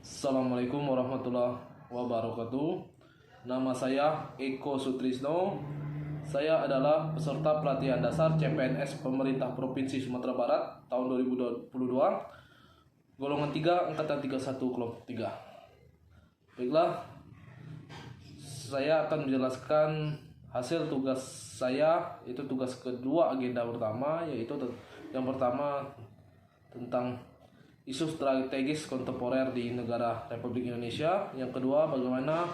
Assalamualaikum warahmatullahi wabarakatuh. Nama saya Eko Sutrisno. Saya adalah peserta pelatihan dasar CPNS Pemerintah Provinsi Sumatera Barat tahun 2022, golongan 3, angkatan 31, kelompok 3. Baiklah, saya akan menjelaskan hasil tugas saya, itu tugas kedua agenda pertama, yaitu yang pertama tentang isu strategis kontemporer di negara Republik Indonesia. Yang kedua, bagaimana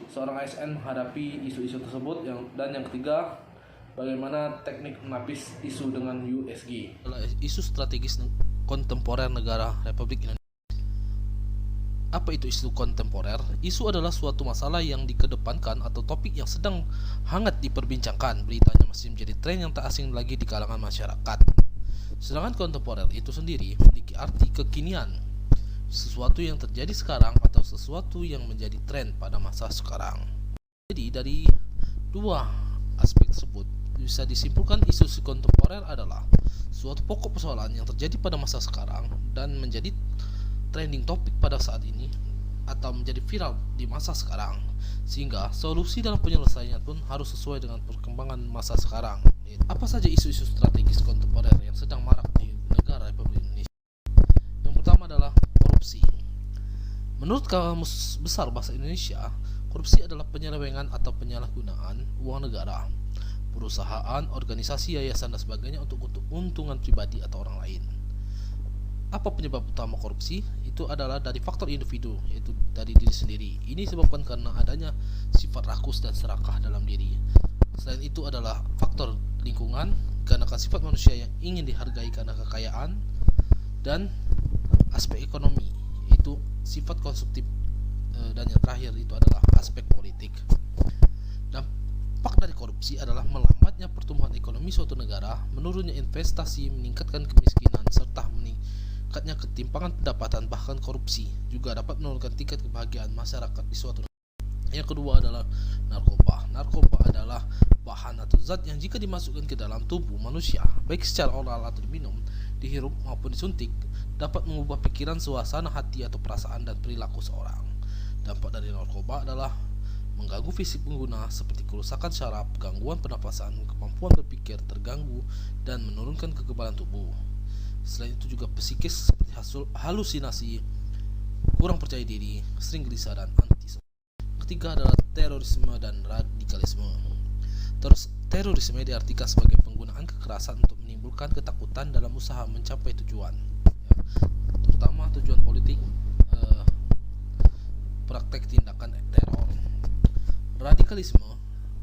seorang ASN menghadapi isu-isu tersebut. Dan yang ketiga, bagaimana teknik menapis isu dengan USG. Isu strategis kontemporer negara Republik Indonesia. Apa itu isu kontemporer? Isu adalah suatu masalah yang dikedepankan atau topik yang sedang hangat diperbincangkan. Beritanya masih menjadi tren yang tak asing lagi di kalangan masyarakat. Sedangkan kontemporer itu sendiri memiliki arti kekinian, sesuatu yang terjadi sekarang atau sesuatu yang menjadi tren pada masa sekarang. Jadi dari dua aspek tersebut bisa disimpulkan isu kontemporer adalah suatu pokok persoalan yang terjadi pada masa sekarang dan menjadi trending topik pada saat ini atau menjadi viral di masa sekarang, sehingga solusi dalam penyelesaiannya pun harus sesuai dengan perkembangan masa sekarang. Apa saja isu-isu strategis kontemporer yang sedang marak di negara Republik Indonesia? Yang pertama adalah korupsi. Menurut Kamus Besar Bahasa Indonesia, korupsi adalah penyelewengan atau penyalahgunaan uang negara, perusahaan, organisasi, yayasan, dan sebagainya untuk keuntungan pribadi atau orang lain. Apa penyebab utama korupsi? Itu adalah dari faktor individu, yaitu dari diri sendiri. Ini disebabkan karena adanya sifat rakus dan serakah dalam diri. Selain itu adalah faktor lingkungan, karena sifat manusia yang ingin dihargai karena kekayaan, dan aspek ekonomi, yaitu sifat konsumtif, dan yang terakhir itu adalah aspek politik. Dampak dari korupsi adalah melambatnya pertumbuhan ekonomi suatu negara, menurunnya investasi, meningkatkan kemiskinan, serta meningkatnya ketimpangan pendapatan. Bahkan korupsi juga dapat menurunkan tingkat kebahagiaan masyarakat di suatu negara. Yang kedua adalah narkoba. Narkoba adalah bahan atau zat yang jika dimasukkan ke dalam tubuh manusia, baik secara oral atau diminum, dihirup maupun disuntik, dapat mengubah pikiran, suasana hati atau perasaan dan perilaku seorang. Dampak dari narkoba adalah mengganggu fisik pengguna seperti kerusakan syaraf, gangguan pernapasan, kemampuan berpikir terganggu, dan menurunkan kekebalan tubuh. Selain itu juga psikis seperti halusinasi, kurang percaya diri, sering gelisah, dan antisosial. Ketiga adalah terorisme dan radikalisme. Terorisme diartikan sebagai penggunaan kekerasan untuk menimbulkan ketakutan dalam usaha mencapai tujuan, terutama tujuan politik, praktek tindakan teror. Radikalisme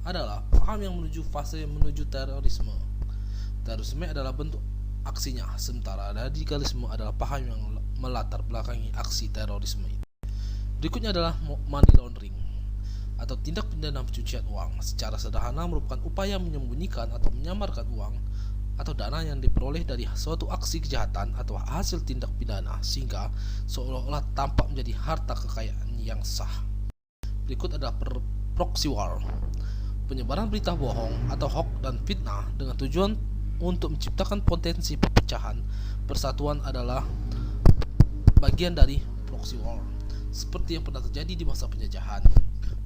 adalah paham yang menuju fase menuju terorisme. Terorisme adalah bentuk aksinya, sementara radikalisme adalah paham yang melatar belakangi aksi terorisme itu. Berikutnya adalah money laundering atau tindak pidana pencucian uang. Secara sederhana merupakan upaya menyembunyikan atau menyamarkan uang atau dana yang diperoleh dari suatu aksi kejahatan atau hasil tindak pidana sehingga seolah-olah tampak menjadi harta kekayaan yang sah. Berikut adalah proxy war, penyebaran berita bohong atau hoax dan fitnah dengan tujuan untuk menciptakan potensi perpecahan persatuan adalah bagian dari proxy war, seperti yang pernah terjadi di masa penjajahan.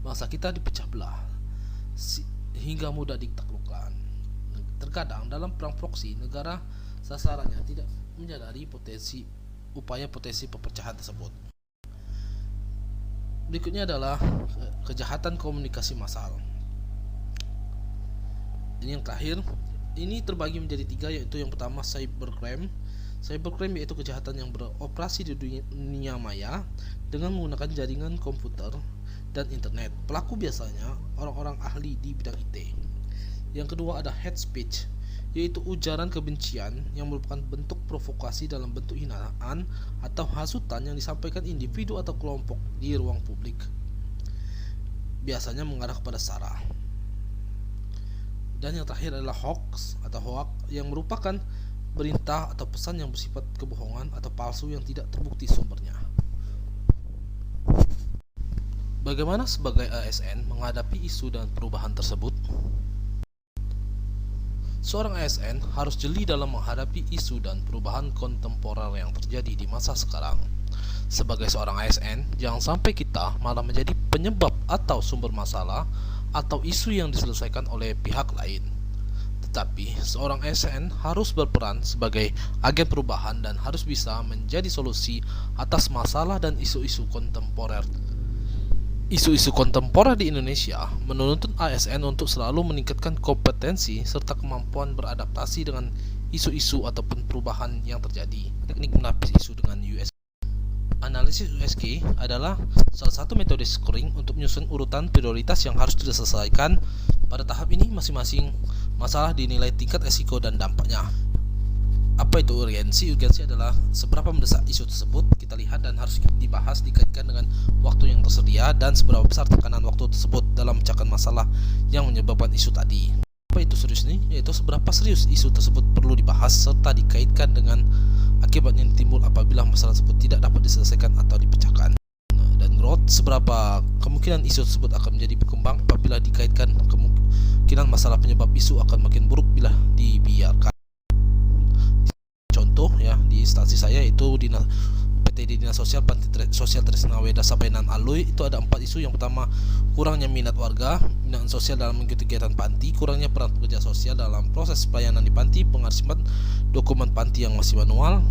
Bangsa kita dipecah belah hingga mudah ditaklukkan. Terkadang dalam perang proksi, negara sasarannya tidak menyadari upaya potensi perpecahan tersebut. Berikutnya adalah kejahatan komunikasi massal. Ini yang terakhir. Ini terbagi menjadi tiga, yaitu yang pertama cybercrime. Cybercrime yaitu kejahatan yang beroperasi di dunia maya dengan menggunakan jaringan komputer dan internet. Pelaku biasanya orang-orang ahli di bidang IT. Yang kedua ada hate speech, yaitu ujaran kebencian yang merupakan bentuk provokasi dalam bentuk hinaan atau hasutan yang disampaikan individu atau kelompok di ruang publik, biasanya mengarah kepada sara. Dan yang terakhir adalah hoax atau hoax, yang merupakan berita atau pesan yang bersifat kebohongan atau palsu yang tidak terbukti sumbernya. Bagaimana sebagai ASN menghadapi isu dan perubahan tersebut? Seorang ASN harus jeli dalam menghadapi isu dan perubahan kontemporer yang terjadi di masa sekarang. Sebagai seorang ASN, jangan sampai kita malah menjadi penyebab atau sumber masalah atau isu yang diselesaikan oleh pihak lain. Tetapi, seorang ASN harus berperan sebagai agen perubahan dan harus bisa menjadi solusi atas masalah dan isu-isu kontemporer. Isu-isu kontemporer di Indonesia menuntut ASN untuk selalu meningkatkan kompetensi serta kemampuan beradaptasi dengan isu-isu ataupun perubahan yang terjadi. Teknik menapis isu dengan USG. Analisis USG adalah salah satu metode scoring untuk menyusun urutan prioritas yang harus diselesaikan. Pada tahap ini masing-masing masalah dinilai tingkat resiko dan dampaknya. Apa itu urgensi? Urgensi adalah seberapa mendesak isu tersebut kita lihat dan harus dibahas dikaitkan dengan waktu yang tersedia dan seberapa besar tekanan waktu tersebut dalam memecahkan masalah yang menyebabkan isu tadi. Apa itu serius nih? Yaitu seberapa serius isu tersebut perlu dibahas serta dikaitkan dengan akibat yang timbul apabila masalah tersebut tidak dapat diselesaikan atau dipecahkan. Dan growth, seberapa kemungkinan isu tersebut akan menjadi berkembang apabila dikaitkan kemungkinan masalah penyebab isu akan makin buruk bila dibiarkan. Contoh ya di instansi saya itu PTD Dinas Sosial Panti Sosial Trisnawe Dasa Bainan Alui itu ada 4 isu. Yang pertama, kurangnya minat warga, binaan sosial dalam mengikuti kegiatan panti, kurangnya peran pekerja sosial dalam proses pelayanan di panti, pengarsipan dokumen panti yang masih manual,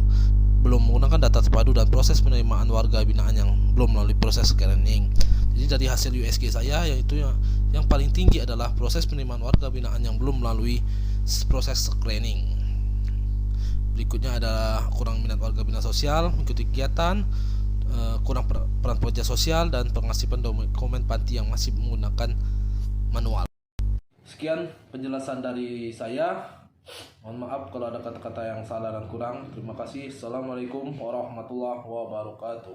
belum menggunakan data terpadu dan proses penerimaan warga binaan yang belum melalui proses screening. Jadi dari hasil USG saya yaitu yang paling tinggi adalah proses penerimaan warga binaan yang belum melalui proses screening. Berikutnya adalah kurang minat warga binaan sosial mengikuti kegiatan, kurang peran pekerja sosial, dan pengarsipan dokumen panti yang masih menggunakan manual. Sekian penjelasan dari saya. Mohon maaf kalau ada kata-kata yang salah dan kurang. Terima kasih. Assalamualaikum warahmatullahi wabarakatuh.